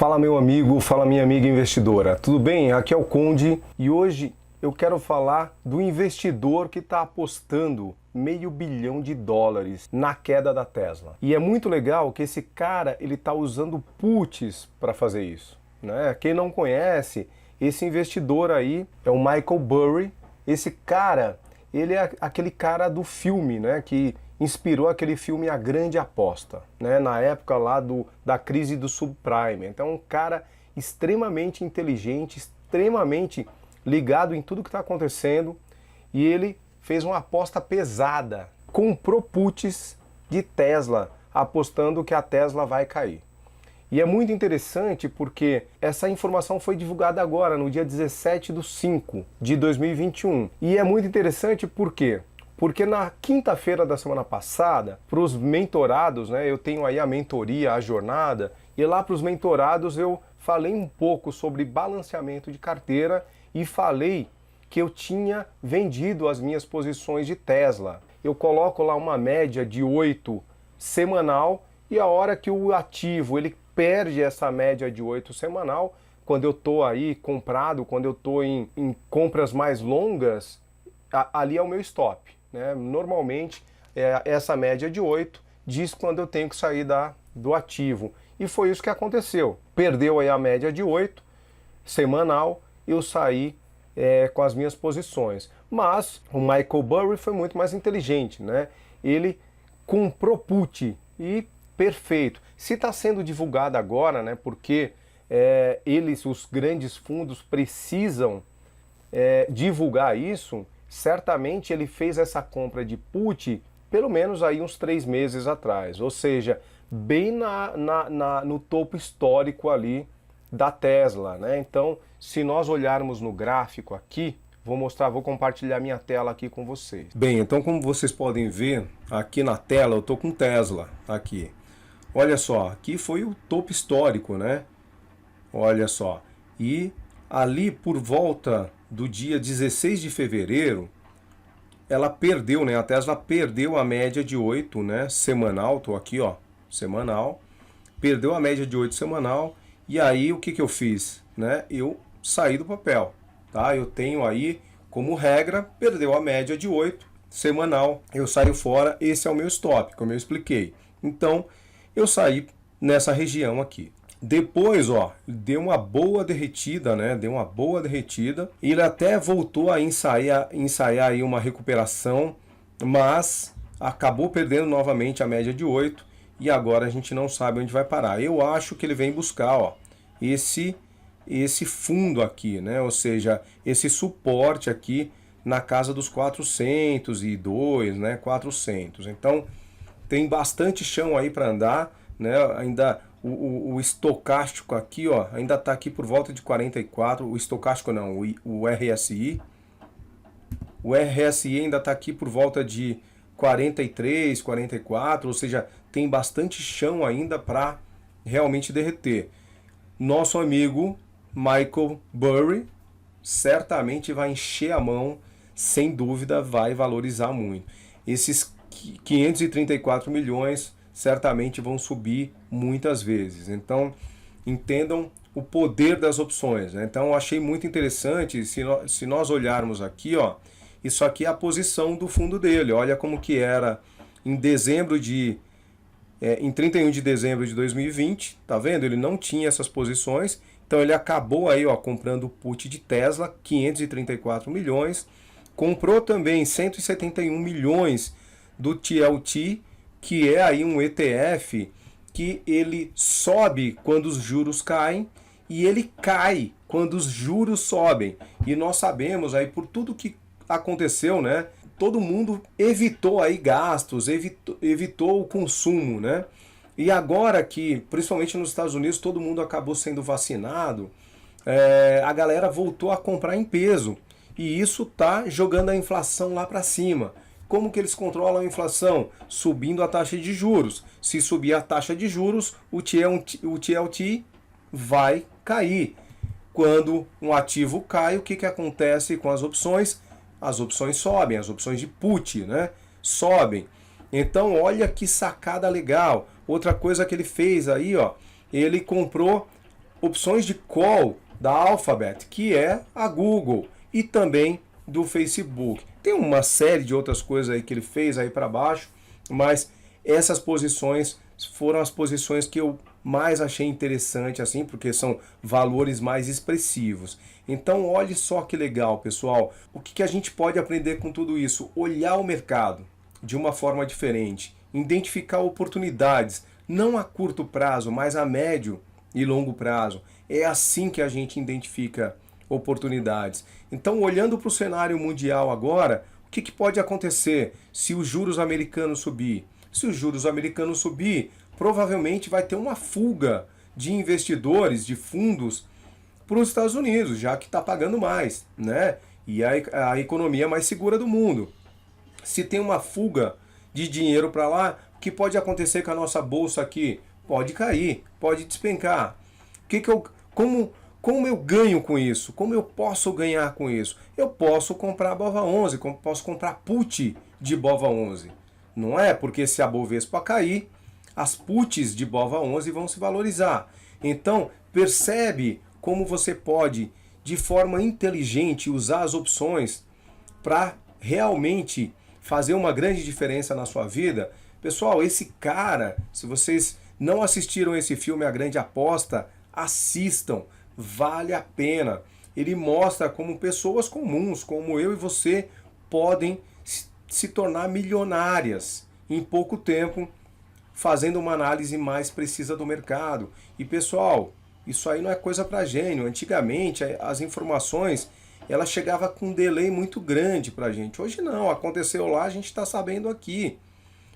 Fala meu amigo, fala minha amiga investidora, tudo bem? Aqui é o Conde e hoje eu quero falar do investidor que está apostando $500 bilhão na queda da Tesla. E é muito legal que esse cara ele está usando puts para fazer isso, né? Quem não conhece, esse investidor aí é o Michael Burry. Esse cara, ele é aquele cara do filme, né? Que inspirou aquele filme A Grande Aposta, né? Na época lá da crise do subprime. Então, um cara extremamente inteligente, extremamente ligado em tudo que está acontecendo, e ele fez uma aposta pesada, comprou puts de Tesla, apostando que a Tesla vai cair. E é muito interessante porque essa informação foi divulgada agora, no dia 17/5/2021. E é muito interessante porque na quinta-feira da semana passada, para os mentorados, né, eu tenho aí a mentoria, a jornada, e lá para os mentorados eu falei um pouco sobre balanceamento de carteira e falei que eu tinha vendido as minhas posições de Tesla. Eu coloco lá uma média de 8 semanal, e a hora que o ativo ele perde essa média de 8 semanal, quando eu estou aí comprado, quando eu estou em compras mais longas, ali é o meu stop, né? Normalmente essa média de 8 diz quando eu tenho que sair do ativo. E foi isso que aconteceu. Perdeu aí a média de 8 semanal, eu saí com as minhas posições. Mas o Michael Burry foi muito mais inteligente, né? Ele comprou put e perfeito. Se está sendo divulgado agora, né? Porque os grandes fundos precisam divulgar isso. Certamente ele fez essa compra de put pelo menos aí uns 3 meses atrás, ou seja, bem no topo histórico ali da Tesla, né? Então, se nós olharmos no gráfico aqui, vou compartilhar minha tela aqui com vocês. Bem, então como vocês podem ver aqui na tela, eu tô com Tesla aqui. Olha só, aqui foi o topo histórico, né? Olha só. E ali por volta do dia 16 de fevereiro, ela perdeu, né? A Tesla perdeu a média de 8, né? Semanal, tô aqui, ó, semanal. Perdeu a média de 8 semanal. E aí o que eu fiz, né? Eu saí do papel, tá? Eu tenho aí como regra, perdeu a média de 8 semanal, eu saio fora, esse é o meu stop, como eu expliquei. Então, eu saí nessa região aqui. Depois, ó, deu uma boa derretida, né? Deu uma boa derretida. Ele até voltou a ensaiar aí uma recuperação, mas acabou perdendo novamente a média de 8 e agora a gente não sabe onde vai parar. Eu acho que ele vem buscar, ó, esse fundo aqui, né? Ou seja, esse suporte aqui na casa dos 402, né? 400. Então, tem bastante chão aí para andar, né? Ainda o estocástico aqui, ó, ainda está aqui por volta de 44, o estocástico não, o RSI. O RSI ainda está aqui por volta de 43, 44, ou seja, tem bastante chão ainda para realmente derreter. Nosso amigo Michael Burry certamente vai encher a mão, sem dúvida vai valorizar muito. Esses 534 milhões certamente vão subir muitas vezes. Então, entendam o poder das opções, né? Então, eu achei muito interessante, se nós olharmos aqui, ó, isso aqui é a posição do fundo dele. Olha como que era em em 31 de dezembro de 2020, tá vendo? Ele não tinha essas posições, então ele acabou aí, ó, comprando o put de Tesla, 534 milhões, comprou também 171 milhões do TLT, que é aí um ETF que ele sobe quando os juros caem e ele cai quando os juros sobem. E nós sabemos aí por tudo que aconteceu, né? Todo mundo evitou aí gastos, evitou o consumo, né? E agora que, principalmente nos Estados Unidos, todo mundo acabou sendo vacinado, a galera voltou a comprar em peso. E isso tá jogando a inflação lá para cima. Como que eles controlam a inflação? Subindo a taxa de juros. Se subir a taxa de juros, o TLT vai cair. Quando um ativo cai, o que acontece com as opções? As opções sobem, as opções de put, né? Sobem. Então, olha que sacada legal. Outra coisa que ele fez aí, ó, ele comprou opções de call da Alphabet, que é a Google, e também do Facebook. Tem uma série de outras coisas aí que ele fez aí para baixo, mas essas posições foram as posições que eu mais achei interessante, assim, porque são valores mais expressivos. Então, olhe só que legal, pessoal. O que a gente pode aprender com tudo isso? Olhar o mercado de uma forma diferente, identificar oportunidades, não a curto prazo, mas a médio e longo prazo. É assim que a gente identifica oportunidades. Então, olhando para o cenário mundial agora, o que pode acontecer se os juros americanos subir? Se os juros americanos subir, provavelmente vai ter uma fuga de investidores, de fundos, para os Estados Unidos, já que está pagando mais, né? E a economia mais segura do mundo. Se tem uma fuga de dinheiro para lá, o que pode acontecer com a nossa bolsa aqui? Pode cair, pode despencar. Como eu ganho com isso? Como eu posso ganhar com isso? Eu posso comprar BOVA11, posso comprar put de BOVA11. Não é? Porque se a Bovespa cair, as puts de BOVA11 vão se valorizar. Então, percebe como você pode, de forma inteligente, usar as opções para realmente fazer uma grande diferença na sua vida. Pessoal, esse cara, se vocês não assistiram esse filme A Grande Aposta, assistam, vale a pena. Ele mostra como pessoas comuns, como eu e você, podem se tornar milionárias em pouco tempo, fazendo uma análise mais precisa do mercado. E pessoal, isso aí não é coisa para gênio. Antigamente as informações ela chegava com um delay muito grande para a gente. Hoje não, aconteceu lá, a gente está sabendo aqui.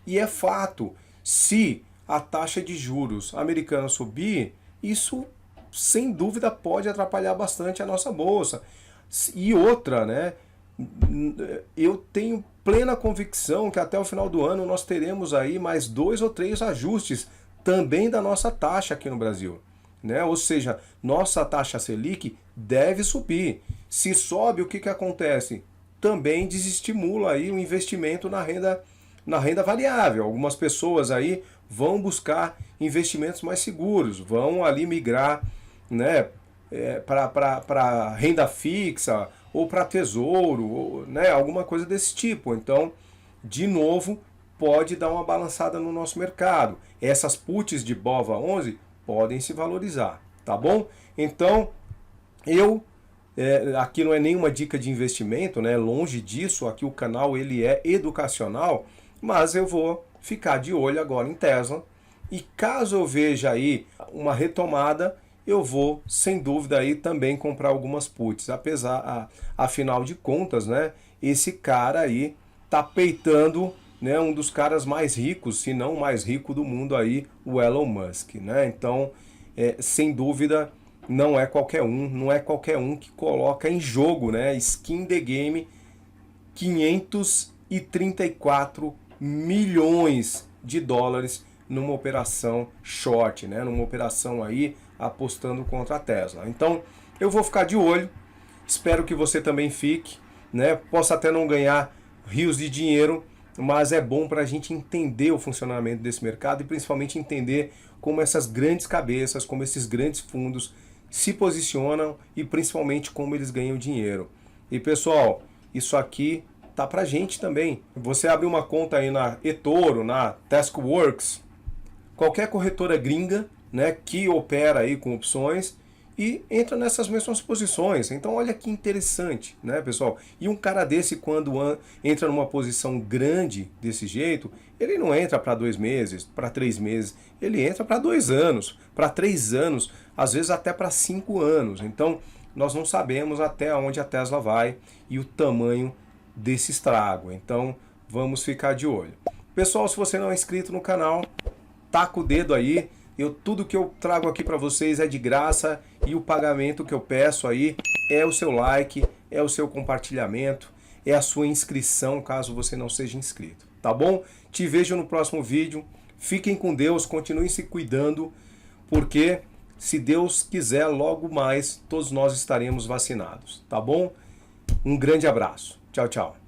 E é fato, se a taxa de juros americana subir, isso sem dúvida pode atrapalhar bastante a nossa bolsa. E outra, né? Eu tenho plena convicção que até o final do ano nós teremos aí mais 2 ou 3 ajustes também da nossa taxa aqui no Brasil, né? Ou seja, nossa taxa Selic deve subir. Se sobe, o que acontece? Também desestimula aí o investimento na renda variável. Algumas pessoas aí vão buscar investimentos mais seguros, vão ali migrar, né, para renda fixa ou para tesouro, ou, né, alguma coisa desse tipo. Então, de novo, pode dar uma balançada no nosso mercado. Essas puts de BOVA11 podem se valorizar, tá bom? Então, aqui não é nenhuma dica de investimento, né? Longe disso, aqui o canal ele é educacional, mas eu vou ficar de olho agora em Tesla. E caso eu veja aí uma retomada, eu vou, sem dúvida, aí também comprar algumas puts. Afinal de contas, né, esse cara aí tá peitando, né, um dos caras mais ricos, se não o mais rico do mundo aí, o Elon Musk, né? Então, sem dúvida, não é qualquer um que coloca em jogo, né, skin the game, 534 milhões de dólares numa operação short, né, numa operação aí apostando contra a Tesla. Então, eu vou ficar de olho, espero que você também fique, né? Posso até não ganhar rios de dinheiro, mas é bom para a gente entender o funcionamento desse mercado e principalmente entender como essas grandes cabeças, como esses grandes fundos se posicionam e principalmente como eles ganham dinheiro. E pessoal, isso aqui tá pra gente também. Você abre uma conta aí na eToro, na Taskworks, qualquer corretora gringa, né, que opera aí com opções e entra nessas mesmas posições. Então olha que interessante, né, pessoal? E um cara desse, quando entra numa posição grande desse jeito, ele não entra para 2 meses, para 3 meses, ele entra para 2 anos, para 3 anos, às vezes até para 5 anos. Então nós não sabemos até onde a Tesla vai e o tamanho desse estrago. Então vamos ficar de olho. Pessoal, se você não é inscrito no canal, taca o dedo aí. Tudo que eu trago aqui para vocês é de graça e o pagamento que eu peço aí é o seu like, é o seu compartilhamento, é a sua inscrição caso você não seja inscrito, tá bom? Te vejo no próximo vídeo, fiquem com Deus, continuem se cuidando, porque se Deus quiser, logo mais todos nós estaremos vacinados, tá bom? Um grande abraço, tchau, tchau.